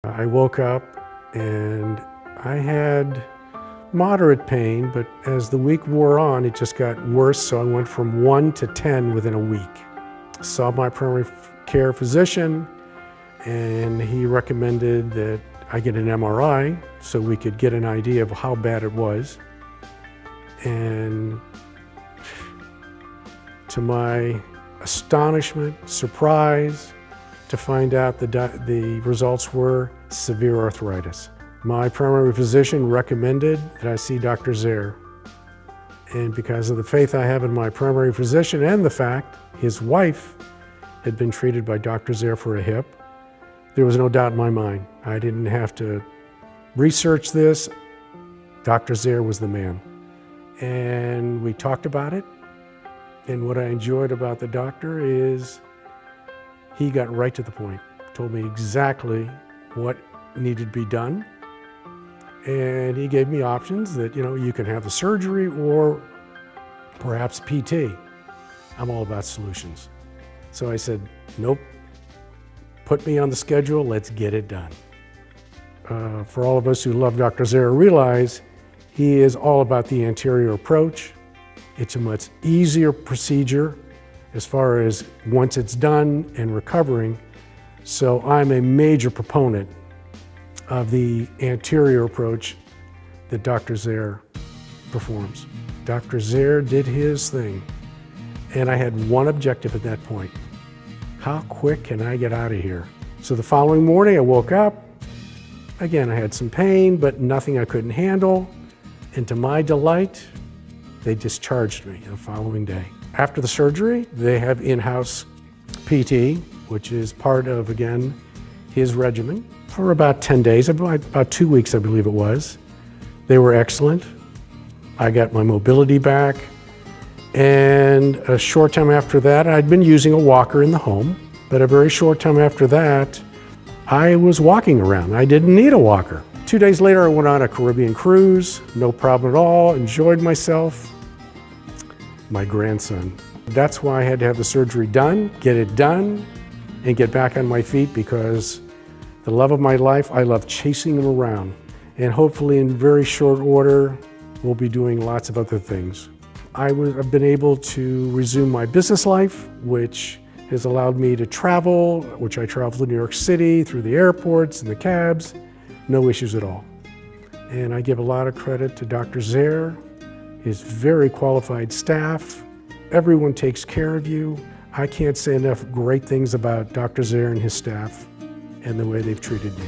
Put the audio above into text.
I woke up and I had moderate pain, but as the week wore on, it just got worse, so I went from 1 to 10 within a week. Saw my primary care physician, and he recommended that I get an MRI so we could get an idea of how bad it was. And to my astonishment, surprise, to find out the results were severe arthritis. My primary physician recommended that I see Dr. Zehr. And because of the faith I have in my primary physician and the fact his wife had been treated by Dr. Zehr for a hip, there was no doubt in my mind. I didn't have to research this. Dr. Zehr was the man. And we talked about it. And what I enjoyed about the doctor is he got right to the point, told me exactly what needed to be done. And he gave me options that, you can have the surgery or perhaps PT. I'm all about solutions. So I said, nope, put me on the schedule, let's get it done. For all of us who love Dr. Zehr, realize he is all about the anterior approach. It's a much easier procedure as far as once it's done and recovering. So I'm a major proponent of the anterior approach that Dr. Zehr performs. Dr. Zehr did his thing, and I had one objective at that point. How quick can I get out of here? So the following morning I woke up. Again, I had some pain, but nothing I couldn't handle. And to my delight, they discharged me the following day. After the surgery, they have in-house PT, which is part of, again, his regimen, for about 10 days, about 2 weeks, I believe it was. They were excellent. I got my mobility back. And a short time after that, I'd been using a walker in the home, but a very short time after that, I was walking around. I didn't need a walker. 2 days later, I went on a Caribbean cruise, no problem at all, enjoyed myself. My grandson. That's why I had to have the surgery done, get it done, and get back on my feet, because the love of my life, I love chasing them around. And hopefully in very short order, we'll be doing lots of other things. I've been able to resume my business life, which has allowed me to travel, which I travel to New York City through the airports and the cabs, no issues at all. And I give a lot of credit to Dr. Zehr, his very qualified staff. Everyone takes care of you. I can't say enough great things about Dr. Zehr and his staff and the way they've treated me.